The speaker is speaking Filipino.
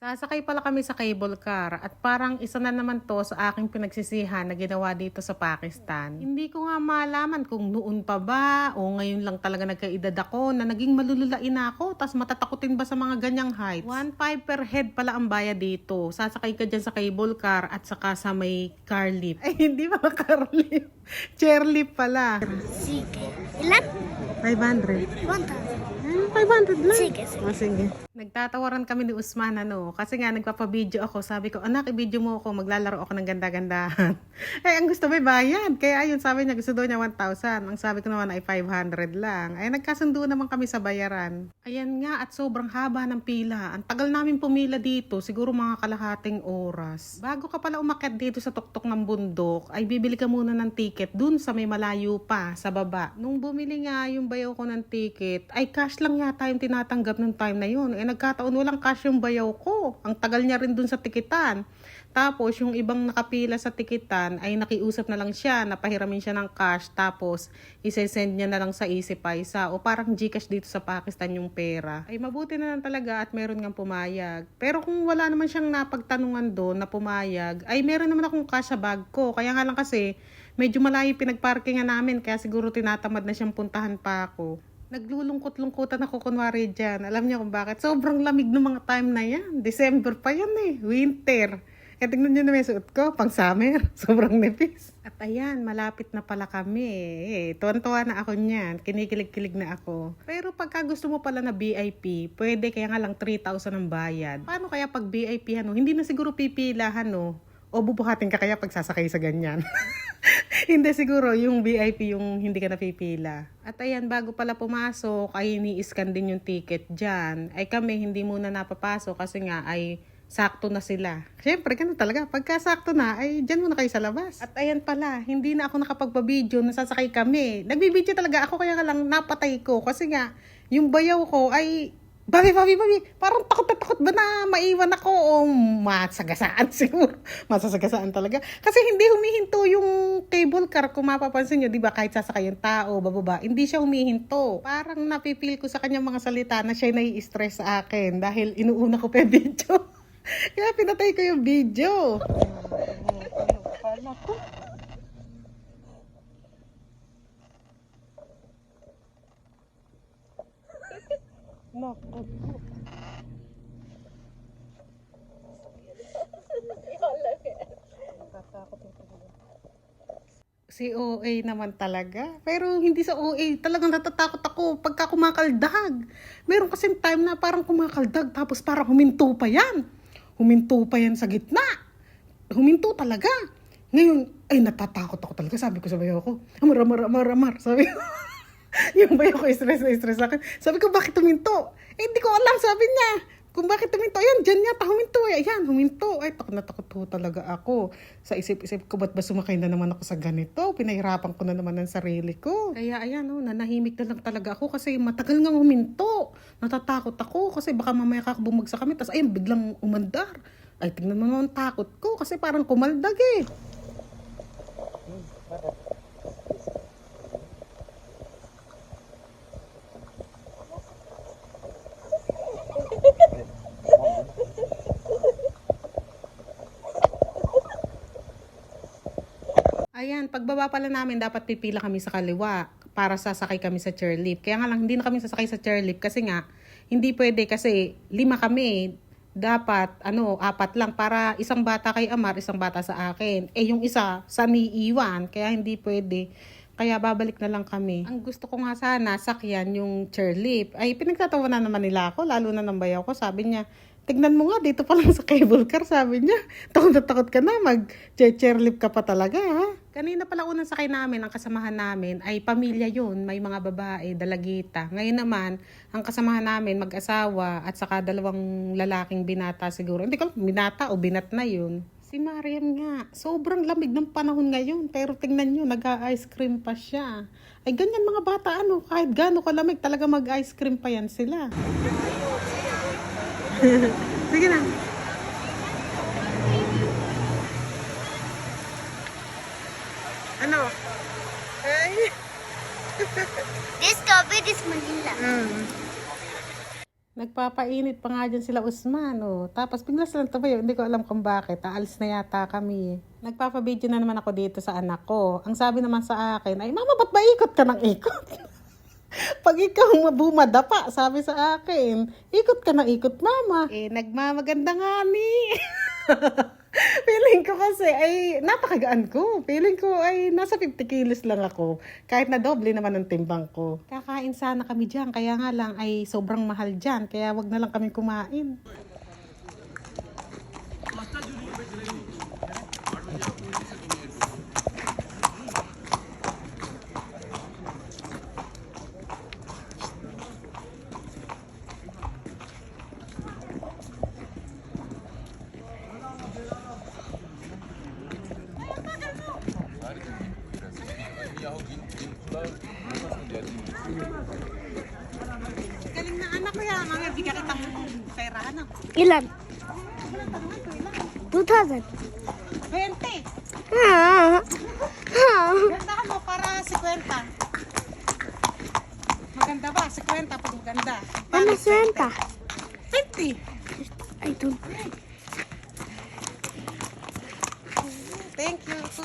Sasakay pala kami sa cable car at parang isa na naman to sa aking pinagsisihan na ginawa dito sa Pakistan. Hindi ko nga malaman kung noon pa ba o ngayon lang talaga nagkaedad ako na naging malululain ako tas matatakutin ba sa mga ganyang heights. 1.5 per head pala ang bayad dito. Sasakay ka dyan sa cable car at saka sa may car lift. Ay hindi pala car lift. Chair lift pala. Sige. Ilan? 500. 1,000. 500 lang. Sige, sige. Sige. Nagtatawaran kami ni Usman kasi nga nagpapabideo ako. Sabi ko, anak, i-video mo ako, maglalaro ako ng ganda-gandahan. Eh, ang gusto may bayad. Kaya ayun, sabi niya, gusto daw niya 1,000. Ang sabi ko naman ay 500 lang. Ay, nagkasundo naman kami sa bayaran. Ayan nga, at sobrang haba ng pila. Ang tagal namin pumila dito, siguro mga kalahating oras. Bago ka pala umakyat dito sa tuktok ng bundok, ay bibili ka muna ng ticket dun sa may malayo pa, sa baba. Nung bumili nga yung bayaw ko ng ticket, ay cash lang yata yung tinatanggap nung time na yun. Eh, nagkataon walang cash yung bayaw ko. Ang tagal niya rin dun sa tikitan. Tapos, yung ibang nakapila sa tikitan ay nakiusap na lang siya, napahiramin siya ng cash, tapos isesend niya na lang sa Easy Paisa o parang GCash dito sa Pakistan yung pera. Ay mabuti na lang talaga at meron ngang pumayag. Pero kung wala naman siyang napagtanungan doon na pumayag, ay meron naman akong cash sa bag ko. Kaya nga lang kasi, medyo malayo pinagparkingan namin, kaya siguro tinatamad na siyang puntahan pa ako. Naglulungkot-lungkutan ako kunwari dyan. Alam niyo kung bakit? Sobrang lamig ng mga time na yan. December pa yan eh. Winter. Eh, tingnan niyo na may suot ko. Pang summer. Sobrang nipis. At ayan, malapit na pala kami. Eh, tuwan-tuwa na ako niyan. Kinikilig-kilig na ako. Pero pagka gusto mo pala na VIP, pwede kaya nga lang 3,000 ang bayad. Paano kaya pag VIP, hindi na siguro pipilahan, o bubuhatin ka kaya pagsasakay sa ganyan? Hindi siguro, yung VIP yung hindi ka napipila. At ayan, bago pala pumasok, ay ini-scan din yung ticket dyan. Ay kami, hindi muna napapasok kasi nga ay sakto na sila. Siyempre, ganun talaga. Pagka sakto na, ay dyan muna kayo sa labas. At ayan pala, hindi na ako nakapagpa-video, nasasakay kami. Nagbibideo talaga ako, kaya nga lang napatay ko. Kasi nga, yung bayaw ko ay Babi, parang takot na takot ba na maiwan ako o masagasaan siguro. Masasagasaan talaga. Kasi hindi humihinto yung cable car. Kung mapapansin nyo, di ba, kahit sasakay yung tao, bababa, hindi siya humihinto. Parang napipil ko sa kanyang mga salita na siya nai-stress sa akin dahil inuuna ko pa yung video. Kaya pinatay ko yung video. Naku. Si OA naman talaga. Pero hindi sa OA, talagang natatakot ako pagka kumakaldag. Meron kasing time na parang kumakaldag tapos parang huminto pa yan. Huminto pa yan sa gitna. Huminto talaga. Ngayon, ay natatakot ako talaga. Sabi ko sa bayaw ko, amar. Sabi ko. Yung bayaw ko stress na stress akin. Sabi ko, bakit huminto? Eh, hindi ko alam, sabi niya. Kung bakit huminto, ayan, dyan yata huminto. Ayan, huminto. Ay, takot na takot ho talaga ako. Sa isip-isip ko, ba't ba sumakay na naman ako sa ganito? Pinahirapan ko na naman ang sarili ko. Kaya ayan, nanahimik na lang talaga ako kasi matagal nga huminto. Natatakot ako kasi baka mamaya bumagsak kami. Tapos ayun, biglang umandar. Ay, tingnan mo naman takot ko kasi parang kumaldag eh. Ayan, pagbaba pala namin, dapat pipila kami sa kaliwa para sasakay kami sa chairlift. Kaya nga lang, hindi na kami sasakay sa chairlift kasi nga, hindi pwede kasi 5 kami. Dapat, 4 lang para isang bata kay Amar, isang bata sa akin. Eh, yung isa, sa niiwan, kaya hindi pwede. Kaya babalik na lang kami. Ang gusto ko nga sana, sakyan yung chairlift. Ay, pinagtatawa na naman nila ako, lalo na ng bayaw ko. Sabi niya, tignan mo nga, dito pa lang sa cable car, sabi niya. Takot na takot ka na, mag-chairlift ka pa talaga, ha? Kanina pala unang sakay namin, ang kasamahan namin, ay pamilya yun. May mga babae, dalagita. Ngayon naman, ang kasamahan namin, mag-asawa, at saka 2 lalaking binata siguro. Hindi ko alam, binata o binat na yun. Si Marian nga, sobrang lamig ng panahon ngayon. Pero tingnan nyo, nag-ice cream pa siya. Ay ganyan mga bata, kahit gaano kalamig, talaga mag-ice cream pa yan sila. Sige na. Ano? Ay. This topic is Manila. Nagpapainit pa nga dyan sila Usman, oh. Tapos bigla silang tumayo, hindi ko alam kung bakit. Aalis na yata kami. Nagpapabideo na naman ako dito sa anak ko. Ang sabi naman sa akin ay, Mama, ba't ba ikot ka ng ikot? Pag ikaw bumadapa, sabi sa akin, ikot ka ng ikot, Mama. Eh, nagmamaganda nga ni. Feeling ko kasi ay napakagaan ko. Feeling ko ay nasa 50 kilos lang ako. Kahit na doble naman ang timbang ko. Kakain sana kami dyan. Kaya nga lang ay sobrang mahal dyan. Kaya wag na lang kami kumain. Galing na anak ko yan. Mga bigyan kitang pera na. Ilan? 2,000. 20. Ah. Ganda mo para 50. Maganda ba? 50 pag maganda. Ano swenta? 50. I don't. Thank you.